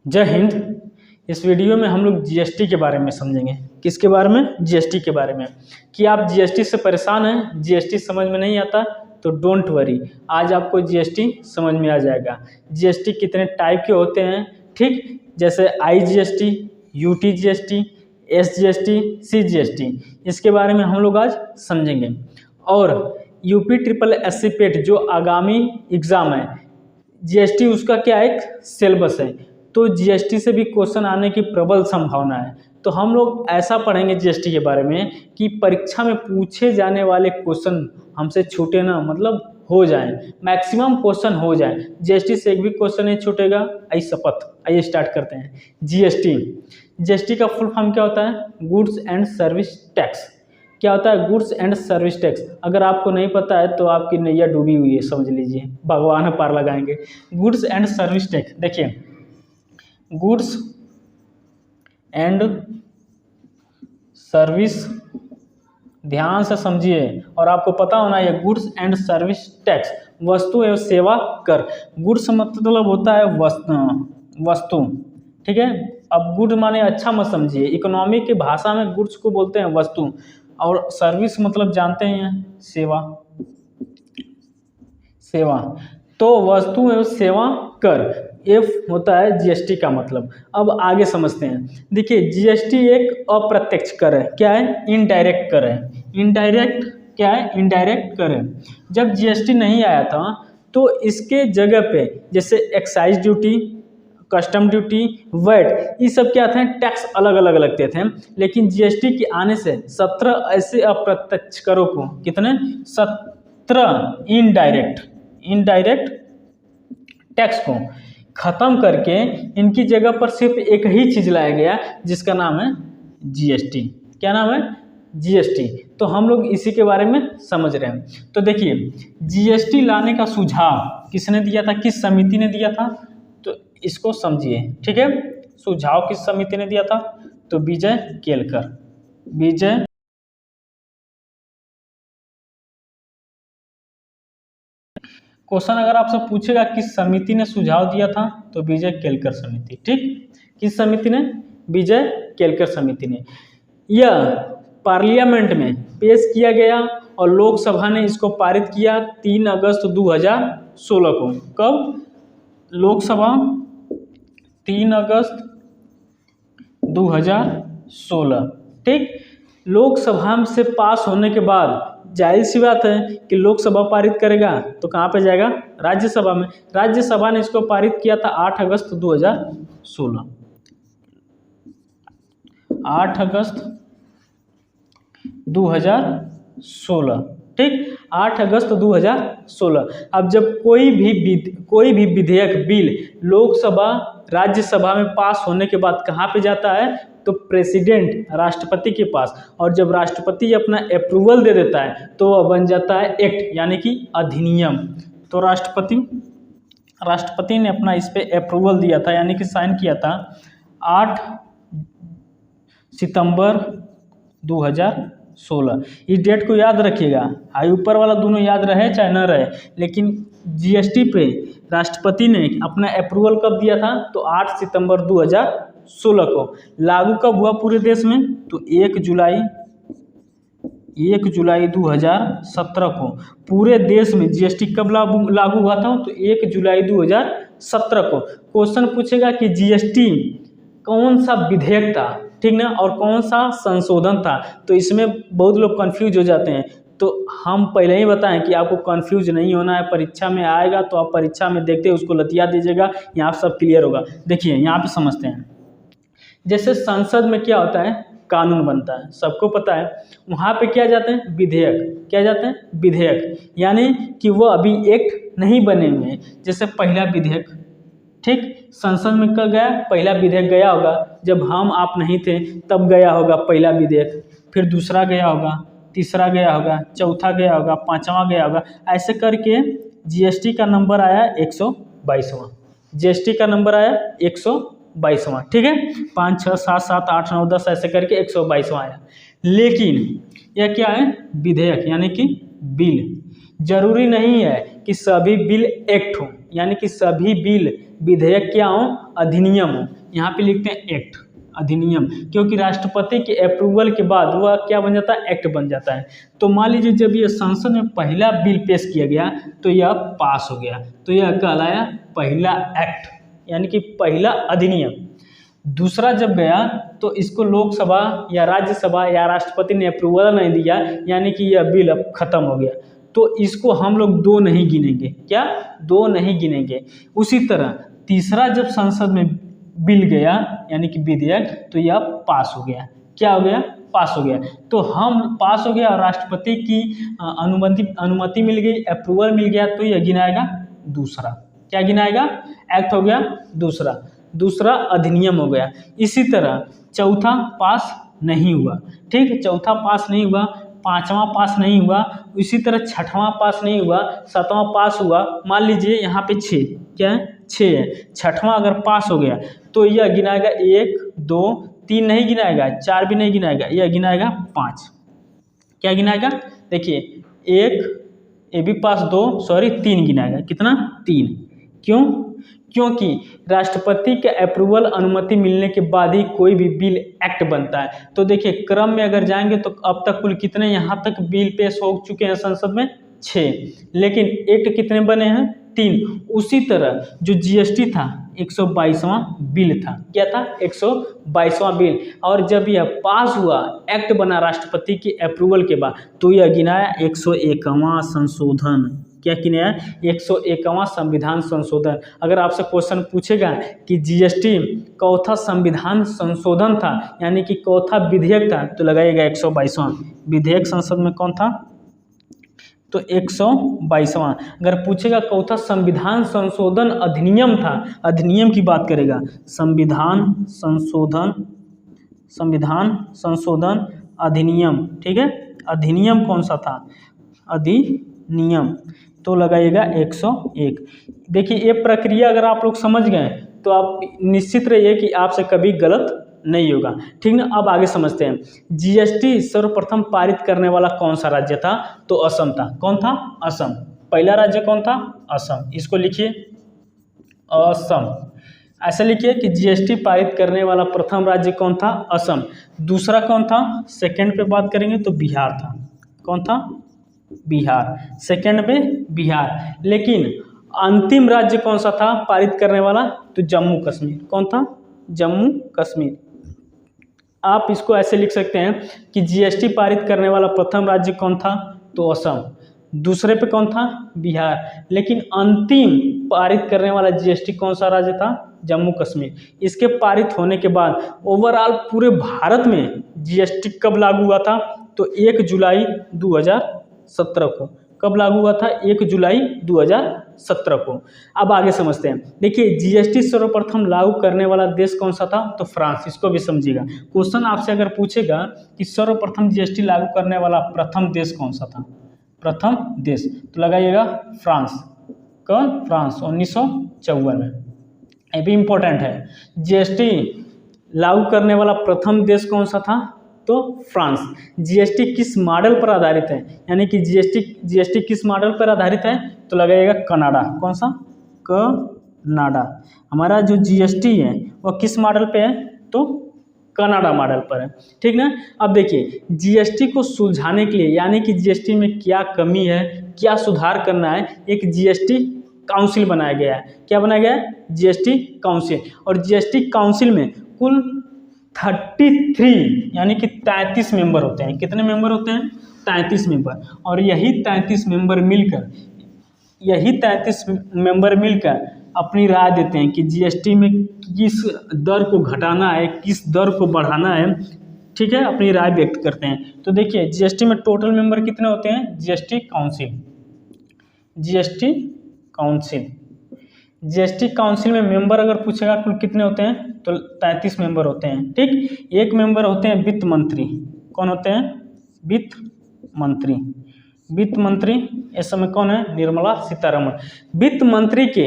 जय हिंद। इस वीडियो में हम लोग जीएसटी के बारे में समझेंगे। किसके बारे में? जीएसटी के बारे में। कि आप जीएसटी से परेशान हैं, जीएसटी समझ में नहीं आता तो डोंट वरी, आज आपको जीएसटी समझ में आ जाएगा। जीएसटी कितने टाइप के होते हैं, ठीक, जैसे आईजीएसटी, यूटीजीएसटी, एसजीएसटी, सीजीएसटी, इसके बारे में हम लोग आज समझेंगे। और यूपी ट्रिपल एससी पेट जो आगामी एग्ज़ाम है, जीएसटी उसका क्या एक सिलेबस है, तो जीएसटी से भी क्वेश्चन आने की प्रबल संभावना है। तो हम लोग ऐसा पढ़ेंगे जीएसटी के बारे में कि परीक्षा में पूछे जाने वाले क्वेश्चन हमसे छूटे ना, मतलब हो जाएं, मैक्सिमम क्वेश्चन हो जाएं, जीएसटी से एक भी क्वेश्चन नहीं छूटेगा। आई शपथ। आइए स्टार्ट करते हैं। जीएसटी का फुल फॉर्म क्या होता है? Goods and service tax. क्या होता है? Goods and service tax. अगर आपको नहीं पता है तो आपकी नैया डूबी हुई है, समझ लीजिए, भगवान पार लगाएंगे। गुड्स एंड सर्विस टैक्स, देखिए, गुड्स एंड सर्विस, ध्यान से समझिए और आपको पता होना ये गुड्स एंड सर्विस टैक्स, वस्तु एवं सेवा कर। गुड्स मतलब होता है वस्तु, ठीक है। अब गुड माने अच्छा मत समझिए, इकोनॉमी की भाषा में गुड्स को बोलते हैं वस्तु, और सर्विस मतलब जानते हैं सेवा। तो वस्तु एवं सेवा कर, एफ होता है जीएसटी का मतलब। अब आगे समझते हैं। देखिए, जीएसटी एक अप्रत्यक्ष कर है। क्या है? इनडायरेक्ट कर है। इनडायरेक्ट क्या है? इनडायरेक्ट कर है। जब जीएसटी नहीं आया था तो इसके जगह पे जैसे excise duty, custom duty, VAT, ये सब क्या थे? टैक्स अलग अलग लगते थे। लेकिन जीएसटी के आने से 17 ऐसे अप्रत्यक्ष करों को, कितने? 17 इनडायरेक्ट टैक्स को खत्म करके इनकी जगह पर सिर्फ एक ही चीज लाया गया जिसका नाम है जीएसटी। क्या नाम है? जीएसटी। तो हम लोग इसी के बारे में समझ रहे हैं। तो देखिए, जीएसटी लाने का सुझाव किसने दिया था, किस समिति ने दिया था, तो इसको समझिए, ठीक है। सुझाव किस समिति ने दिया था? तो विजय केलकर। क्वेश्चन अगर आपसे पूछेगा किस समिति ने सुझाव दिया था, तो विजय केलकर समिति, ठीक। किस समिति ने? विजय केलकर समिति ने। यह पार्लियामेंट में पेश किया गया और लोकसभा ने इसको पारित किया 3 अगस्त 2016 को। कब? लोकसभा 3 अगस्त 2016, ठीक। लोकसभा से पास होने के बाद जाहिर सी बात है कि लोकसभा पारित करेगा तो कहाँ पे जाएगा? राज्यसभा में। राज्यसभा ने इसको पारित किया था 8 अगस्त 2016। 8 अगस्त 2016, ठीक। 8 अगस्त 2016। अब जब कोई भी विधेयक, बिल लोकसभा राज्यसभा में पास होने के बाद कहाँ पे जाता है? तो प्रेसिडेंट, राष्ट्रपति के पास। और जब राष्ट्रपति अपना अप्रूवल दे देता है तो वह बन जाता है एक्ट, यानी कि अधिनियम। तो राष्ट्रपति ने अपना इस पे अप्रूवल दिया था, यानी कि साइन किया था 8 सितंबर 2016। इस डेट को याद रखिएगा। हाई ऊपर वाला दोनों याद रहे चाहे न रहे, लेकिन जीएसटी पे राष्ट्रपति ने अपना अप्रूवल कब दिया था? तो 8 सितंबर 2016 को। लागू कब हुआ पूरे देश में? तो 1 जुलाई 2017 को पूरे देश में जीएसटी कब लागू हुआ था? तो 1 जुलाई 2017 को। क्वेश्चन पूछेगा कि जीएसटी कौन सा विधेयक था, ठीक ना, और कौन सा संशोधन था। तो इसमें बहुत लोग कंफ्यूज हो जाते हैं, तो हम पहले ही बताएं कि आपको कंफ्यूज नहीं होना है। परीक्षा में आएगा तो आप परीक्षा में देखते उसको लतिया दीजिएगा, यहाँ सब क्लियर होगा। देखिए, यहाँ पे समझते हैं। जैसे संसद में क्या होता है? कानून बनता है, सबको पता है। वहाँ पे क्या जाते हैं? विधेयक। क्या जाते हैं? विधेयक, यानी कि वो अभी एक्ट नहीं बने हुए हैं। जैसे पहला विधेयक, ठीक, संसद में कब गया? पहला विधेयक गया होगा जब हम आप नहीं थे, तब गया होगा पहला विधेयक। फिर दूसरा गया होगा, तीसरा गया होगा, चौथा गया होगा, 5वां गया होगा। ऐसे करके जीएसटी का नंबर आया 122वां। जीएसटी का नंबर आया 122वां, ठीक है। 5, 6, 7, 7, 8, 9, 10 ऐसे करके 122वां आया। लेकिन यह क्या है? विधेयक, यानी कि बिल। जरूरी नहीं है कि सभी बिल एक्ट हो, यानी कि सभी बिल विधेयक क्या हो, अधिनियम हो। यहाँ पे लिखते हैं एक्ट, अधिनियम, क्योंकि राष्ट्रपति के अप्रूवल के बाद वह क्या बन जाता है, एक्ट बन जाता है। तो मान लीजिए जब यह संसद में पहला बिल पेश किया गया तो यह पास हो गया, तो यह कहलाया पहला एक्ट, यानी कि पहला अधिनियम। दूसरा जब गया तो इसको लोकसभा या राज्यसभा या राष्ट्रपति ने अप्रूवल नहीं दिया, यानी कि यह बिल अब खत्म हो गया, तो इसको हम लोग 2 नहीं गिनेंगे। क्या, 2 नहीं गिनेंगे। उसी तरह तीसरा जब संसद में बिल गया यानी कि विधेयक, तो यह पास हो गया। क्या हो गया, पास हो गया। तो हम पास हो गया और राष्ट्रपति की अनुमति मिल गई, अप्रूवल मिल गया, तो यह गिनाएगा दूसरा। क्या गिनाएगा, एक्ट हो गया दूसरा अधिनियम हो गया। इसी तरह चौथा पास नहीं हुआ, ठीक, चौथा पास नहीं हुआ, पांचवा पास नहीं हुआ, इसी तरह छठवां पास नहीं हुआ, सातवां पास हुआ। मान लीजिए यहाँ पे 6, क्या है, 6 है, छठवां अगर पास हो गया तो यह गिनाएगा 1 2 3 नहीं गिनाएगा, 4 भी नहीं गिनाएगा, यह गिनाएगा 5। क्या गिनाएगा, देखिए 1 ये भी पास, 3 गिनाएगा। कितना, 3। क्यों, क्योंकि राष्ट्रपति के अप्रूवल अनुमति मिलने के बाद ही कोई भी बिल एक्ट बनता है। तो देखिए क्रम में अगर जाएंगे तो अब तक कुल कितने यहाँ तक बिल पेश हो चुके हैं संसद में, 6, लेकिन एक्ट कितने बने हैं, 3। उसी तरह जो जीएसटी था 122वां बिल था, क्या था, 122वां बिल, और जब यह पास हुआ, एक्ट बना राष्ट्रपति की अप्रूवल के बाद, तो यह गिनाया 101वां संशोधन। क्या गिनाया, 101वां संविधान संशोधन। अगर आपसे क्वेश्चन पूछेगा कि जीएसटी कौथा संविधान संशोधन था, यानी कि कौथा विधेयक था, तो लगाइएगा 122वां विधेयक संसद में कौन था, तो 122वां। अगर पूछेगा कौथा संविधान संशोधन अधिनियम था, अधिनियम की बात करेगा, संविधान संशोधन अधिनियम, ठीक है, अधिनियम कौन सा था, अधिनियम, तो लगाइएगा 101। देखिए ये प्रक्रिया अगर आप लोग समझ गए तो आप निश्चित रहिए कि आपसे कभी गलत नहीं होगा, ठीक ना। अब आगे समझते हैं, जीएसटी सर्वप्रथम पारित करने वाला कौन सा राज्य था, तो असम था। कौन था, असम। पहला राज्य कौन था, असम। इसको लिखिए असम, ऐसे लिखिए कि जीएसटी पारित करने वाला प्रथम राज्य कौन था, असम। दूसरा कौन था, सेकंड पे बात करेंगे तो बिहार था। कौन था, बिहार, सेकंड में बिहार। लेकिन अंतिम राज्य कौन सा था पारित करने वाला, तो जम्मू कश्मीर। कौन था, जम्मू कश्मीर। आप इसको ऐसे लिख सकते हैं कि जीएसटी पारित करने वाला प्रथम राज्य कौन था, तो असम। दूसरे पे कौन था, बिहार। लेकिन अंतिम पारित करने वाला जीएसटी कौन सा राज्य था, जम्मू कश्मीर। इसके पारित होने के बाद ओवरऑल पूरे भारत में जीएसटी कब लागू हुआ था, तो 1 जुलाई 2017 को। कब लागू हुआ था, 1 जुलाई 2017 को। अब आगे समझते हैं। देखिए जीएसटी सर्वप्रथम लागू करने वाला देश कौन सा था, तो फ्रांस। इसको भी समझिएगा, क्वेश्चन आपसे अगर पूछेगा कि सर्वप्रथम जीएसटी लागू करने वाला प्रथम देश कौन सा था, प्रथम देश, तो लगाइएगा फ्रांस। कौन, फ्रांस, 1954 में। ये भी इम्पोर्टेंट है, जीएसटी लागू करने वाला प्रथम देश कौन सा था, तो फ्रांस। जीएसटी किस मॉडल पर आधारित है, यानी कि जीएसटी किस मॉडल पर आधारित है, तो लगाइएगा कनाडा। कौन सा, कनाडा। हमारा जो जीएसटी है वो किस मॉडल पे है, तो कनाडा मॉडल पर है, ठीक ना। अब देखिए जीएसटी को सुलझाने के लिए, यानी कि जीएसटी में क्या कमी है, क्या सुधार करना है, एक जीएसटी काउंसिल बनाया गया है। क्या बनाया गया है, जीएसटी काउंसिल। और जीएसटी काउंसिल में कुल 33 यानी कि 33 मेंबर होते हैं। कितने मेंबर होते हैं, 33 मेंबर। और यही 33 मेंबर मिलकर अपनी राय देते हैं कि जीएसटी में किस दर को घटाना है, किस दर को बढ़ाना है, ठीक है, अपनी राय व्यक्त करते हैं। तो देखिए जीएसटी में टोटल मेंबर कितने होते हैं, जीएसटी काउंसिल में मेंबर अगर पूछेगा कुल कितने होते हैं, तो 33 मेंबर होते हैं, ठीक। एक मेंबर होते हैं वित्त मंत्री। कौन होते हैं, वित्त मंत्री इस समय कौन है, निर्मला सीतारमण। वित्त मंत्री के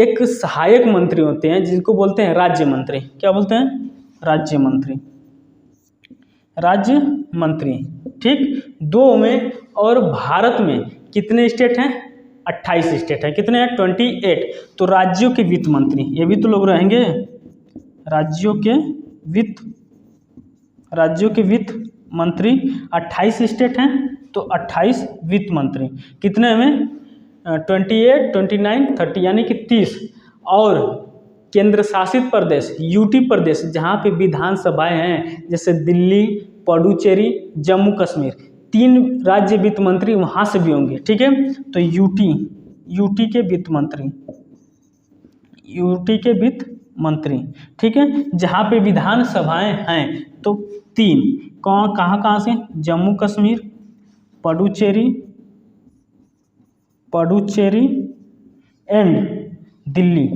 एक सहायक मंत्री होते हैं जिनको बोलते हैं राज्य मंत्री। क्या बोलते हैं, राज्य मंत्री, ठीक। 2 में, और भारत में कितने स्टेट हैं, 28 स्टेट है। कितने हैं? 28। तो राज्यों के वित्त मंत्री, ये भी तो लोग रहेंगे, राज्यों के वित्त मंत्री 28 स्टेट हैं, तो 28 वित्त मंत्री कितने में? 28, 29, 30 यानी कि 30। और केंद्र शासित प्रदेश यूटी प्रदेश, जहाँ पे विधानसभाएं हैं, जैसे दिल्ली, पुडुचेरी, जम्मू कश्मीर, 3 राज्य वित्त मंत्री वहाँ से भी होंगे। ठीक है, तो यूटी के वित्त मंत्री, ठीक है, जहाँ पे विधानसभाएं हैं, तो 3 कहाँ से? जम्मू कश्मीर, पुडुचेरी एंड दिल्ली।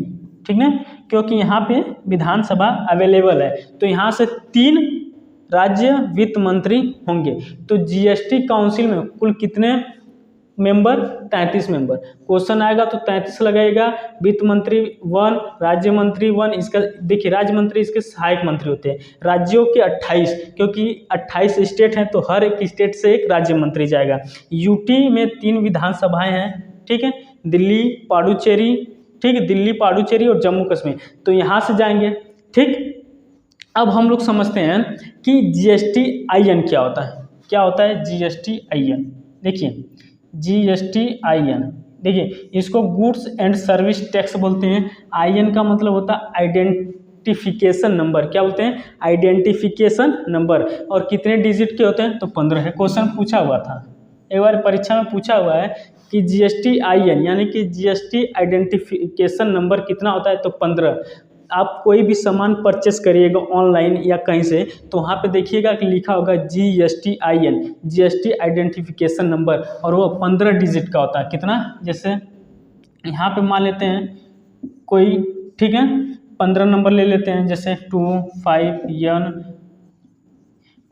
ठीक है, क्योंकि यहाँ पे विधानसभा अवेलेबल है, तो यहाँ से 3 राज्य वित्त मंत्री होंगे। तो जीएसटी काउंसिल में कुल कितने मेंबर? 33 मेंबर। क्वेश्चन आएगा तो 33 लगाएगा। वित्त मंत्री 1, राज्य मंत्री 1, इसका देखिए राज्य मंत्री इसके सहायक मंत्री होते हैं। राज्यों के 28, क्योंकि 28 स्टेट हैं, तो हर एक स्टेट से एक राज्य मंत्री जाएगा। यूटी में 3 विधानसभाएं हैं। ठीक है, दिल्ली, पुडुचेरी, ठीक है, दिल्ली, पुडुचेरी और जम्मू कश्मीर, तो यहाँ से जाएंगे। ठीक, अब हम लोग समझते हैं कि जीएसटी-आईएन क्या होता है। क्या होता है जीएसटी-आईएन? देखिए जीएसटी-आईएन, देखिए इसको गुड्स एंड सर्विस टैक्स बोलते हैं। आईएन का मतलब होता है आइडेंटिफिकेशन नंबर। क्या बोलते हैं? Identification number. और कितने डिजिट के होते हैं? तो 15 है। क्वेश्चन पूछा हुआ था, एक बार परीक्षा में पूछा हुआ है कि जीएसटी-आईएन यानी कि जीएसटी आइडेंटिफिकेशन नंबर कितना होता है? तो 15। आप कोई भी सामान परचेस करिएगा ऑनलाइन या कहीं से, तो वहाँ पे देखिएगा कि लिखा होगा जीएसटी-आईएन, जीएसटी आइडेंटिफिकेशन नंबर, और वो 15 डिजिट का होता है। कितना? जैसे यहाँ पे मान लेते हैं कोई, ठीक है, 15 नंबर ले लेते हैं, जैसे 2, 5, n,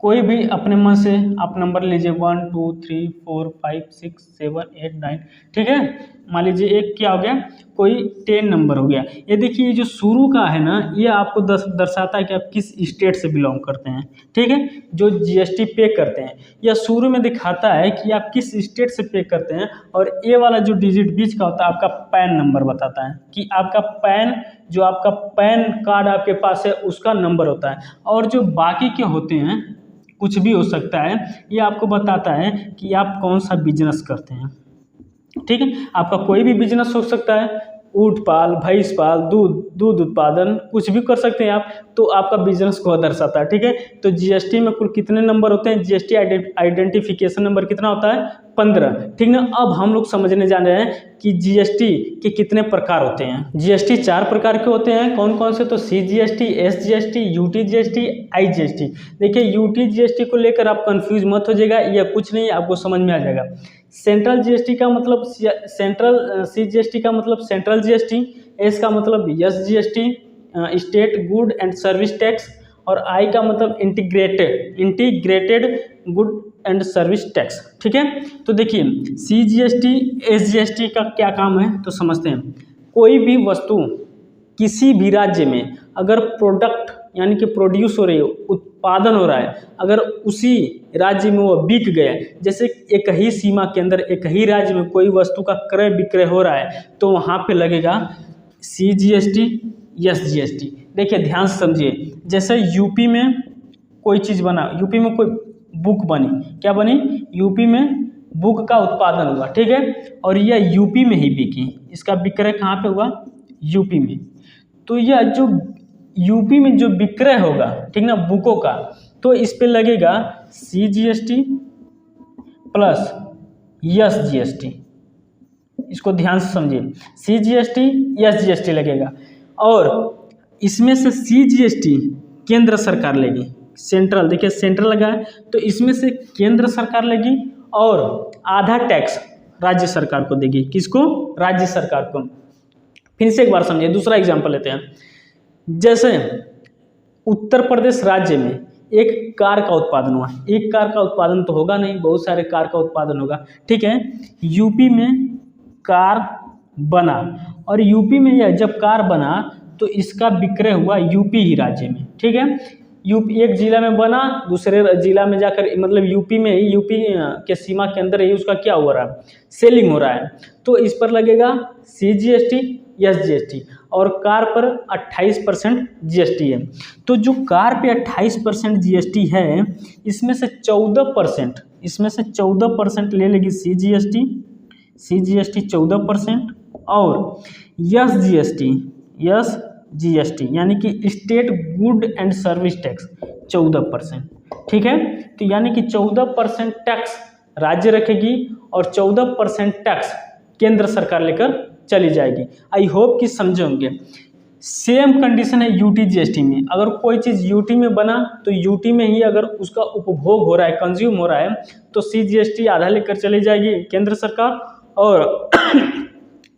कोई भी अपने मन से आप नंबर लीजिए, 1, 2, 3, 4, 5, 6, 7, 8, 9। ठीक है, मान लीजिए एक क्या हो गया, कोई 10 नंबर हो गया। ये देखिए ये जो शुरू का है ना, ये आपको दर्शाता है कि आप किस स्टेट से बिलोंग करते हैं। ठीक है, जो जीएसटी पे करते हैं, या शुरू में दिखाता है कि आप किस स्टेट से पे करते हैं, और ये वाला जो डिजिट बीच का होता है आपका पैन नंबर बताता है कि आपका पैन, जो आपका पैन कार्ड आपके पास है उसका नंबर होता है। और जो बाकी के होते हैं, कुछ भी हो सकता है, ये आपको बताता है कि आप कौन सा बिजनेस करते हैं। ठीक है, आपका कोई भी बिजनेस हो सकता है, ऊँट पाल, भैंस पाल, दूध उत्पादन, कुछ भी कर सकते हैं आप, तो आपका बिजनेस को दर्शाता है। ठीक है, तो जीएसटी में कुल कितने नंबर होते हैं? जीएसटी आइडेंटिफिकेशन नंबर कितना होता है? 15। ठीक ना, अब हम लोग समझने जा रहे हैं कि जीएसटी के कितने प्रकार होते हैं। जीएसटी 4 प्रकार के होते हैं। कौन कौन से? तो सीजीएसटी, एसजीएसटी, यूटीजीएसटी, आईजीएसटी। देखिए यूटीजीएसटी को लेकर आप कंफ्यूज मत हो जाएगा, या कुछ नहीं, आपको समझ में आ जाएगा। सेंट्रल जीएसटी का मतलब सीजीएसटी का मतलब सेंट्रल जीएसटी, एस का मतलब SGST, state good and service tax, और आई का मतलब integrated good and service tax. ठीक है, तो देखिए सीजीएसटी, एसजीएसटी का क्या काम है तो समझते हैं। कोई भी वस्तु किसी भी राज्य में अगर प्रोडक्ट यानी कि प्रोड्यूस हो रही है, उत्पादन हो रहा है, अगर उसी राज्य में वो बिक गया, जैसे एक ही सीमा के अंदर एक ही राज्य में कोई वस्तु का क्रय विक्रय हो रहा है, तो वहाँ पे लगेगा सीजीएसटी, एसजीएसटी। देखिए ध्यान से समझिए, जैसे यूपी में कोई चीज़ बना, यूपी में कोई बुक बनी, क्या बनी? यूपी में बुक का उत्पादन हुआ। ठीक है, और यह यूपी में ही बिकी, इसका विक्रय कहाँ पे हुआ? यूपी में। तो यह जो यूपी में जो विक्रय होगा, ठीक ना, बुकों का, तो इस पे लगेगा सीजीएसटी प्लस एसजीएसटी। इसको ध्यान से समझिए, सीजीएसटी, एसजीएसटी लगेगा, और इसमें से सीजीएसटी केंद्र सरकार लेगी, सेंट्रल, देखिए सेंट्रल लगा है, तो इसमें से केंद्र सरकार लेगी, और आधा टैक्स राज्य सरकार को देगी। किसको? राज्य सरकार को। फिर से एक बार समझिए, दूसरा एग्जांपल लेते हैं। जैसे उत्तर प्रदेश राज्य में एक कार का उत्पादन हुआ, एक कार का उत्पादन तो होगा नहीं, बहुत सारे कार का उत्पादन होगा। ठीक है, यूपी में कार बना, और यूपी में यह जब कार बना तो इसका विक्रय हुआ यूपी ही राज्य में। ठीक है, यूपी एक जिला में बना, दूसरे जिला में जाकर मतलब यूपी में ही, यूपी के सीमा के अंदर ही उसका क्या हो रहा है, सेलिंग हो रहा है, तो इस पर लगेगा CGST, SGST। और कार पर 28% GST है। तो जो कार पे 28% GST है, इसमें से 14% ले लेगी CGST 14%, और SGST यानी कि state good and service tax 14%। ठीक है, तो यानी कि 14% टैक्स राज्य रखेगी और 14% टैक्स केंद्र सरकार लेकर चली जाएगी। आई होप कि समझे होंगे। सेम कंडीशन है यूटी जीएसटी में। अगर कोई चीज़ यूटी में बना तो यूटी में ही अगर उसका उपभोग हो रहा है, कंज्यूम हो रहा है, तो CGST आधा लेकर चली जाएगी केंद्र सरकार, और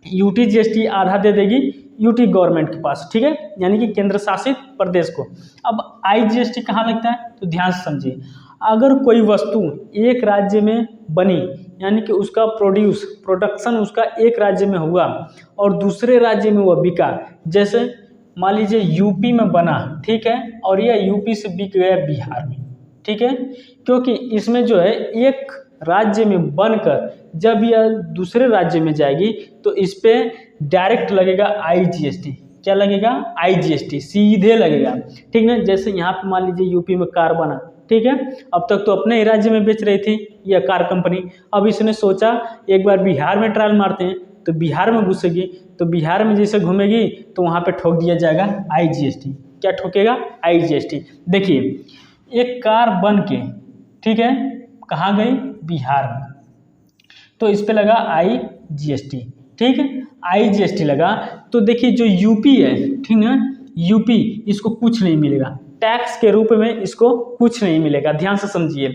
यूटी जीएसटी आधा दे देगी यूटी गवर्नमेंट के पास। ठीक है, यानी कि केंद्र शासित प्रदेश को। अब IGST कहाँ लगता है, तो ध्यान से समझिए। अगर कोई वस्तु एक राज्य में बनी, यानी कि उसका प्रोडक्शन उसका एक राज्य में हुआ और दूसरे राज्य में वह बिका, जैसे मान लीजिए यूपी में बना, ठीक है, और यह यूपी से बिक गया बिहार में। ठीक है, क्योंकि इसमें जो है एक राज्य में बनकर जब यह दूसरे राज्य में जाएगी तो इस पे डायरेक्ट लगेगा IGST। क्या लगेगा, IGST सीधे लगेगा। ठीक है, जैसे यहाँ पे मान लीजिए यूपी में कार बना, ठीक है, अब तक तो अपने ही राज्य में बेच रही थी यह कार कंपनी। अब इसने सोचा एक बार बिहार में ट्रायल मारते हैं, तो बिहार में घुसेगी, तो बिहार में जैसे घूमेगी तो वहाँ पे ठोक दिया जाएगा IGST। क्या ठोकेगा, IGST। देखिए एक कार बन के, ठीक है, कहाँ गई, बिहार में, तो इस पे लगा IGST। ठीक है, IGST लगा, तो देखिए जो यूपी है, ठीक है, यूपी इसको कुछ नहीं मिलेगा, टैक्स के रूप में इसको कुछ नहीं मिलेगा। ध्यान से समझिए,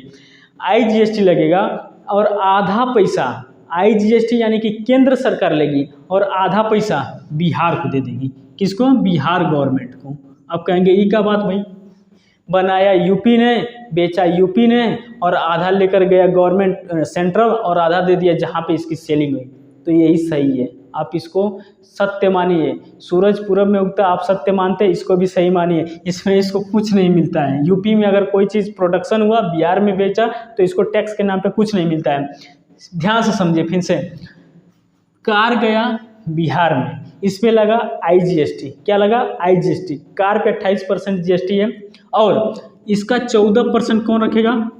IGST लगेगा और आधा पैसा IGST यानी कि केंद्र सरकार लेगी और आधा पैसा बिहार को दे देगी। किसको, बिहार गवर्नमेंट को। अब कहेंगे ये क्या बात भाई, बनाया यूपी ने, बेचा यूपी ने, और आधा लेकर गया गवर्नमेंट सेंट्रल और आधा दे दिया जहाँ पे इसकी सेलिंग हुई। तो यही सही है, आप इसको सत्य मानिए। सूरज पूरब में उगता, आप सत्य मानते हैं, इसको भी सही मानिए। इसमें इसको कुछ नहीं मिलता है। यूपी में अगर कोई चीज़ प्रोडक्शन हुआ, बिहार में बेचा, तो इसको टैक्स के नाम पे कुछ नहीं मिलता है। ध्यान से समझिए फिर से, कार गया बिहार में, इस पे लगा IGST। क्या लगा, IGST। कार पे 28% GST है और इसका 14% कौन रखेगा,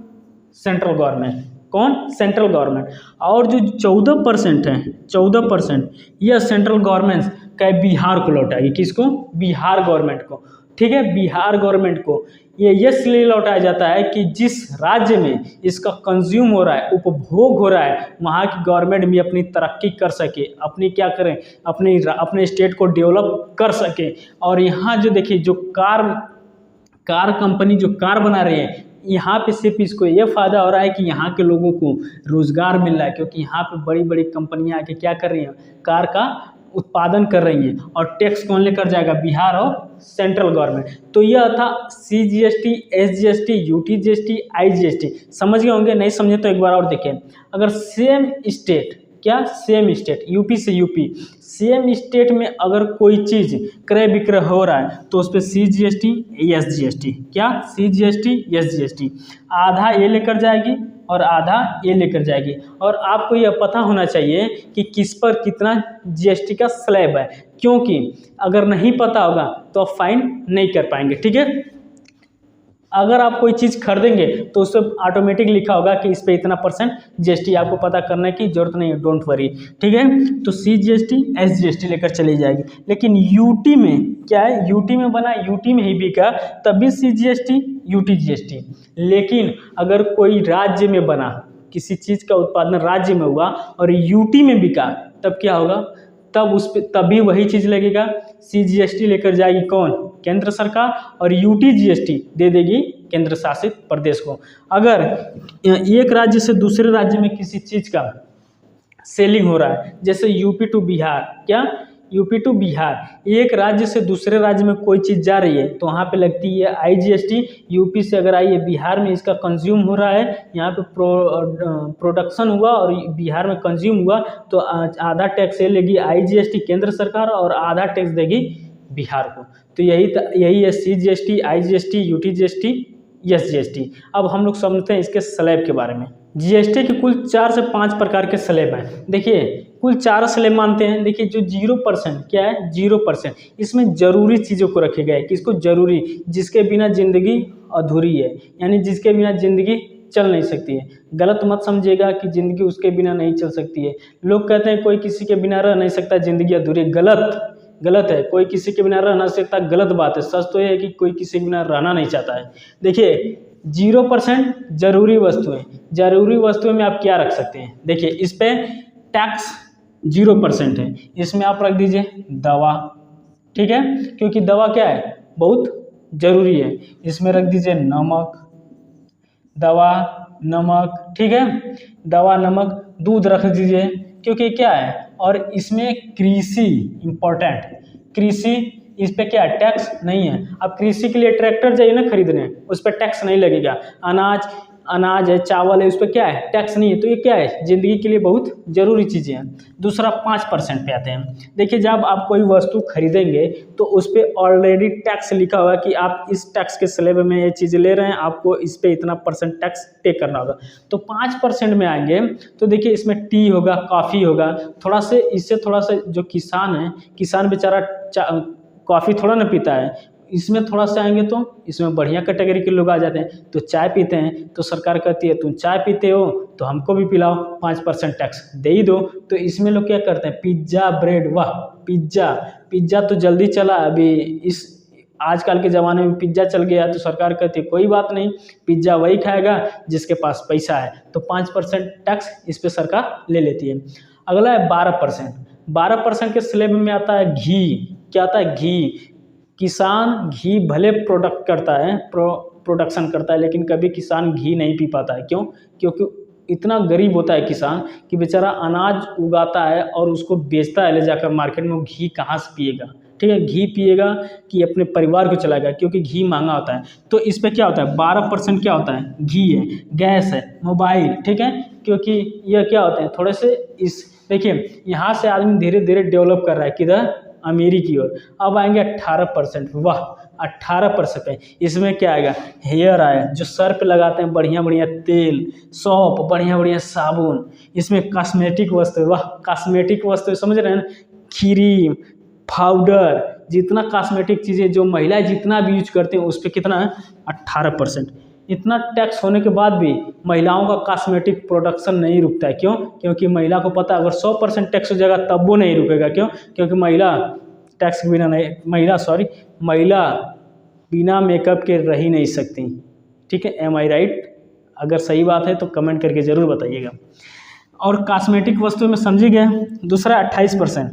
सेंट्रल गवर्नमेंट। कौन, सेंट्रल गवर्नमेंट। और जो 14% है, 14% यह सेंट्रल गवर्नमेंट का बिहार को लौटाएगी। किसको, बिहार गवर्नमेंट को। ठीक है, बिहार गवर्नमेंट को ये इसलिए लौटाया जाता है कि जिस राज्य में इसका कंज्यूम हो रहा है, उपभोग हो रहा है, वहाँ की गवर्नमेंट भी अपनी तरक्की कर सके, अपनी क्या करें, अपने स्टेट को डेवलप कर सके। और यहाँ जो देखिए जो कार कंपनी जो कार बना रही है, यहाँ पे सिर्फ इसको ये फ़ायदा हो रहा है कि यहाँ के लोगों को रोज़गार मिल रहा है, क्योंकि यहाँ पे बड़ी बड़ी कंपनियाँ आके क्या कर रही हैं, कार का उत्पादन कर रही हैं। और टैक्स कौन लेकर जाएगा, बिहार और सेंट्रल गवर्नमेंट। तो यह था CGST, SGST, UT GST, IGST। समझ गए होंगे, नहीं समझे तो एक बार और देखें। अगर सेम स्टेट, क्या, सेम स्टेट, यूपी से यूपी, सेम स्टेट में अगर कोई चीज़ क्रय विक्रय हो रहा है तो उस पर CGST, SGST। क्या, CGST, SGST। आधा ये लेकर जाएगी और आधा ये लेकर जाएगी। और आपको यह पता होना चाहिए कि किस पर कितना GST का स्लैब है, क्योंकि अगर नहीं पता होगा तो आप फाइन नहीं कर पाएंगे। ठीक है, अगर आप कोई चीज़ खरीदेंगे तो उस पर ऑटोमेटिक लिखा होगा कि इस पे इतना % GST, आपको पता करने की जरूरत नहीं है, डोंट वरी। ठीक है, तो CGST, SGST लेकर चली जाएगी। लेकिन यूटी में क्या है, यूटी में बना, यूटी में ही बिका, तभी CGST, UT GST। लेकिन अगर कोई राज्य में बना, किसी चीज़ का उत्पादन राज्य में हुआ और यूटी में बिका, तब क्या होगा, तब उस पर तभी वही चीज़ लगेगा। CGST लेकर जाएगी कौन, केंद्र सरकार, और UT GST दे देगी केंद्र शासित प्रदेश को। अगर एक राज्य से दूसरे राज्य में किसी चीज़ का सेलिंग हो रहा है, जैसे यूपी टू बिहार, क्या, यूपी टू बिहार, एक राज्य से दूसरे राज्य में कोई चीज़ जा रही है तो वहाँ पे लगती है IGST। यूपी से अगर आई है बिहार में, इसका कंज्यूम हो रहा है, यहाँ पे प्रोडक्शन हुआ और बिहार में कंज्यूम हुआ, तो आधा टैक्स ये लेगी IGST केंद्र सरकार और आधा टैक्स देगी बिहार को। तो यही है CGST, IGST, UTGST, SGST। अब हम लोग समझते हैं इसके स्लैब के बारे में। GST के कुल 4 से 5 प्रकार के स्लैब हैं। देखिए कुल 4 स्लैब मानते हैं। देखिए जो 0% क्या है, 0%, इसमें जरूरी चीज़ों को रखे गए। किसको जरूरी, जिसके बिना जिंदगी अधूरी है, यानी जिसके बिना जिंदगी चल नहीं सकती है। गलत मत समझिएगा कि जिंदगी उसके बिना नहीं चल सकती है। लोग कहते हैं कोई किसी के बिना रह नहीं सकता, जिंदगी अधूरी। गलत है। कोई किसी के बिना रह नहीं सकता, गलत बात है। सच तो ये है कि कोई किसी के बिना रहना नहीं चाहता है। देखिए 0% जरूरी वस्तुएं। जरूरी वस्तुएं में आप क्या रख सकते हैं, देखिए इस पे टैक्स 0% है। इसमें आप रख दीजिए दवा, ठीक है, क्योंकि दवा क्या है, बहुत जरूरी है। इसमें रख दीजिए नमक, दवा, नमक, ठीक है, दवा, नमक। दूध रख दीजिए क्योंकि क्या है, और इसमें कृषि इम्पोर्टेंट, कृषि, इस पे क्या है, टैक्स नहीं है। अब कृषि के लिए ट्रैक्टर जाइए ना खरीदने, उस पर टैक्स नहीं लगेगा। अनाज है, चावल है, उस पर क्या है, टैक्स नहीं है। तो ये क्या है, जिंदगी के लिए बहुत जरूरी चीज़ें हैं। दूसरा 5% पे आते हैं। देखिए जब आप कोई वस्तु खरीदेंगे तो उस पर ऑलरेडी टैक्स लिखा होगा कि आप इस टैक्स के स्लैब में ये चीज़ ले रहे हैं, आपको इस पे इतना % टैक्स पे करना होगा। तो 5% में आएंगे तो देखिए इसमें टी होगा, कॉफ़ी होगा। थोड़ा से इससे थोड़ा सा जो किसान है, किसान बेचारा कॉफ़ी थोड़ा ना पीता है। इसमें थोड़ा सा आएंगे तो इसमें बढ़िया कैटेगरी के लोग आ जाते हैं। तो चाय पीते हैं तो सरकार कहती है तुम चाय पीते हो तो हमको भी पिलाओ, 5% टैक्स दे ही दो। तो इसमें लोग क्या करते हैं, पिज्ज़ा, ब्रेड, वाह पिज्ज़ा तो जल्दी चला। अभी इस आजकल के ज़माने में पिज्ज़ा चल गया तो सरकार कहती है कोई बात नहीं, पिज्ज़ा वही खाएगा जिसके पास पैसा है। तो 5% टैक्स इस पर सरकार ले लेती है। अगला है 12%। 12% के स्लैब में आता है घी। क्या आता है, घी। किसान घी भले प्रोडक्शन करता है, लेकिन कभी किसान घी नहीं पी पाता है। क्यों? क्योंकि इतना गरीब होता है किसान कि बेचारा अनाज उगाता है और उसको बेचता है ले जाकर मार्केट में। वो घी कहाँ से पिएगा, ठीक है, घी पिएगा कि अपने परिवार को चलाएगा, क्योंकि घी महंगा होता है। तो इस पर क्या होता है, 12% क्या होता है, घी है, गैस है, मोबाइल, ठीक है, क्योंकि यह क्या होते हैं थोड़े से इस, देखिए यहाँ से आदमी धीरे धीरे डेवलप कर रहा है, किधर, अमीरी की ओर। अब आएंगे 18%। वाह 18% पे इसमें क्या आएगा, हेयर ऑयल, जो सर पे लगाते हैं, बढ़िया बढ़िया तेल, सौंफ, बढ़िया बढ़िया साबुन। इसमें कॉस्मेटिक वस्तु, वाह कॉस्मेटिक वस्तु समझ रहे हैं ना, क्रीम, पाउडर, जितना कॉस्मेटिक चीज़ें जो महिलाएं जितना भी यूज करते हैं उस पर कितना है, 18%। इतना टैक्स होने के बाद भी महिलाओं का कॉस्मेटिक प्रोडक्शन नहीं रुकता है। क्यों? क्योंकि महिला को पता है अगर 100% टैक्स हो जाएगा तब वो नहीं रुकेगा। क्यों? क्योंकि महिला टैक्स के बिना नहीं, महिला बिना मेकअप के रह ही नहीं सकती। ठीक है, एम आई राइट? अगर सही बात है तो कमेंट करके ज़रूर बताइएगा। और कॉस्मेटिक वस्तु में समझी गए। दूसरा 28%,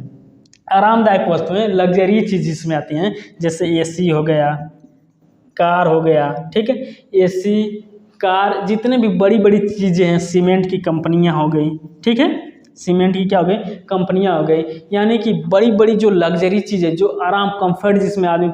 आरामदायक वस्तुएं, लग्जरी चीज़ इसमें आती हैं, जैसे एसी हो गया, कार हो गया, ठीक है, एसी, कार, जितने भी बड़ी बड़ी चीज़ें हैं, सीमेंट की कंपनियां हो गई, ठीक है, सीमेंट की क्या हो गई, कंपनियां हो गई, यानी कि बड़ी बड़ी जो लग्जरी चीज़ें, जो आराम, कंफर्ट जिसमें आदमी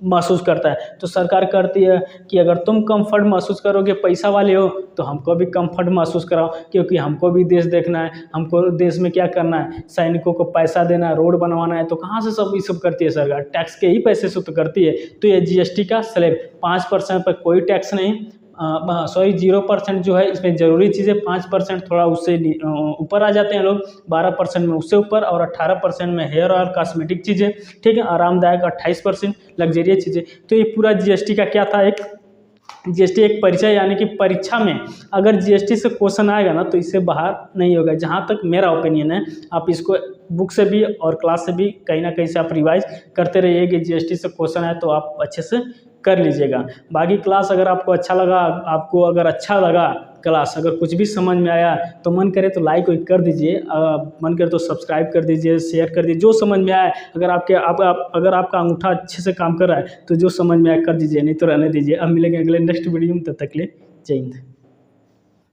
महसूस करता है, तो सरकार करती है कि अगर तुम कंफर्ट महसूस करोगे, पैसा वाले हो, तो हमको भी कंफर्ट महसूस कराओ, क्योंकि हमको भी देश देखना है, हमको देश में क्या करना है, सैनिकों को पैसा देना है, रोड बनवाना है। तो कहाँ से सब ये सब करती है सरकार, टैक्स के ही पैसे से तो करती है। तो ये जीएसटी का स्लैब, 5% पर कोई टैक्स नहीं, 0% जो है इसमें ज़रूरी चीज़ें, 5% थोड़ा उससे ऊपर आ जाते हैं लोग, 12% में उससे ऊपर, और 18% में हेयर और कॉस्मेटिक चीज़ें, ठीक है, आरामदायक 28% लग्जरियस चीज़ें। तो ये पूरा जीएसटी का क्या था, एक जीएसटी एक परिचय, यानी कि परीक्षा में अगर जीएसटी से क्वेश्चन आएगा ना तो इससे बाहर नहीं होगा। जहाँ तक मेरा ओपिनियन है, आप इसको बुक से भी और क्लास से भी कहीं ना कहीं से आप रिवाइज करते रहिए कि जीएसटी से क्वेश्चन आए तो आप अच्छे से कर लीजिएगा। बाकी क्लास अगर आपको अच्छा लगा, अगर अच्छा लगा क्लास, अगर कुछ भी समझ में आया तो मन करे तो लाइक कर दीजिए, मन करे तो सब्सक्राइब कर दीजिए, शेयर कर दीजिए, जो समझ में आए। अगर अगर आपका अंगूठा अच्छे से काम कर रहा है तो जो समझ में आए कर दीजिए, नहीं तो रहने दीजिए। अब मिलेंगे अगले नेक्स्ट वीडियो में, तब तक के लिए जय हिंद।